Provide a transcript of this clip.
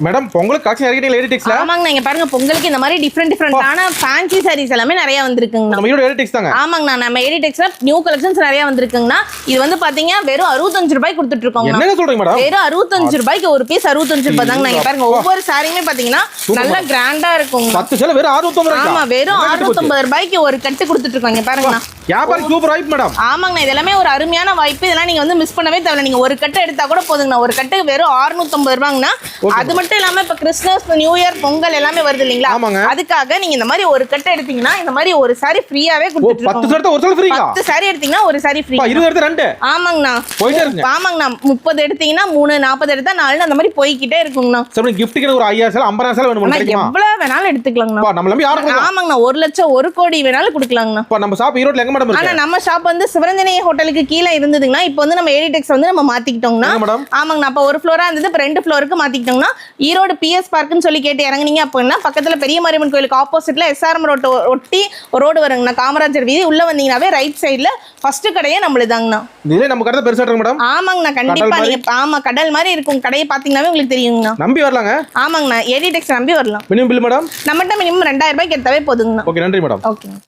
Madam பொங்கலுக்கு collection இறக்கிட்டீங்க lady டெக்ஸ்ல. ஆமாங்க நீங்க பாருங்க பொங்கலுக்கு இந்த மாதிரி டிஃபரெண்டான ஃபேன்சி சாரீஸ் எல்லாமே நிறைய வந்திருக்குங்க. நம்ம லேடி டெக்ஸ் தாங்க. ஆமாங்க நம்ம லேடி டெக்ஸ்ல நியூ கலெக்ஷன்ஸ் நிறைய வந்திருக்குங்க. இது வந்து பாத்தீங்க வெறும் 65 ரூபாய் கொடுத்துட்டு இருக்கோம். என்னங்க சொல்றீங்க மேடம்? வெறும் 65 ரூபாய்க்கு ஒரு பீஸ் 65 ரூபாய் தாங்க. நீங்க பாருங்க ஒவ்வொரு சாரியுமே பாத்தீங்கன்னா நல்ல கிராண்டா இருக்குங்க. 10 சேல வெறும் 650 ரூபாய். ஆமா வெறும் 650 ரூபாய்க்கு ஒரு கட்டு கொடுத்துட்டு இருக்கோம். பாருங்க வியாபாரம் சூப்பர் வாய்ப்பு மேடம். ஆமாங்க இது எல்லாமே ஒரு அருமையான வாய்ப்பு. இதெல்லாம் நீங்க வந்து மிஸ் பண்ணவே தேவையில்லை. நீங்க ஒரு கட்டு எடுத்தா கூட போதுங்கண்ணா. ஒரு கட்டு வெறும் 650 ரூபாய்ங்கண்ணா. அது மட்டும் இல்லாம இப்ப கிறிஸ்மஸ் நியூ இயர் பொங்கல் எல்லாமே வருது இல்லீங்களா, அதுக்காக நீங்க இந்த மாதிரி ஒரு கட்டு எடுத்தீங்கன்னா இந்த மாதிரி ஒரு சாரி ஃப்ரீயாவே கொடுத்துட்டு இருக்கோம். 10 எடுத்தா ஒரு சாரி ஃப்ரீங்களா? 10 சாரி எடுத்தீங்கன்னா ஒரு சாரி ஃப்ரீ. 20 எடுத்தா 2. ஆமாங்கண்ணா போயிட்டே இருக்கு. ஆமாங்கண்ணா 30 எடுத்தீங்கன்னா 3, 40 எடுத்தா 4 அந்த மாதிரி போய்க்கிட்டே இருக்குங்கண்ணா. சரி கிஃப்ட்க்கு ஒரு 5000 சேல 50000 சேல வேணும் கிடைக்குமா? எவ்வளவு வேணாலும் எடுத்துக்கலாங்கண்ணா. நம்ம நம்பி யாரும் கொடுக்கலாம். ஆமாங்கண்ணா 1 லட்சம் 1 கோடி வேணாலும் கொடுக்கலாங்கண்ணா. இப்ப நம்ம ஷாப் ஈரோட்ல எங்க மேடம் இருக்கு? ஆனா நம்ம ஷாப் வந்து சிவரஞ்சனி ஹோட்டலுக்கு கீழ இருந்ததுங்கன்னா இப்போ வந்து நம்ம ஏடிடெக்ஸ் வந்து நம்ம மாத்திக்கிட்டோம்னா. ஆமாங்கண்ணா அப்ப ஒரு ஃப்ளோரா இருந்தது இப்ப 2 ஃப்ளோருக்கு மாத்திக்கிட்டோம்னா ஈரோடு பிஎஸ் பார்க்னு சொல்லி கேட்டு இறங்குனீங்க அப்படின்னா பக்கத்துல பெரிய மாரியம்மன் கோயிலுக்கு ஆப்போசிட்ல எஸ்ஆர்எம் ரோட் ஒட்டி ரோடு வருங்கண்ணா. காமராஜர் வீதி உள்ள வந்தீங்கன்னாவே ரைட் சைடுல ஃபர்ஸ்ட் கடையே நம்மளுதாங்கண்ணா. இதே நம்ம கடை பெருசா இருக்கு மேடம். ஆமாங்கண்ணா கண்டிப்பா நீங்க ஆமா கடல் மாதிரி இருக்கும். கடையை பாத்தீங்கன்னாவே உங்களுக்கு தெரியுங்கண்ணா. நம்பி வரலாங்க. ஆமாங்கண்ணா ஏடிடெக்ஸ் நம்பி வரலாம். மினிமம் பில் மேடம் நம்மகிட்ட மினிமம் 2000 ரூபாய்க்கு எடுத்தாவே போதுங்கண்ணா. ஓகே நன்றி மேடம். ஓகே.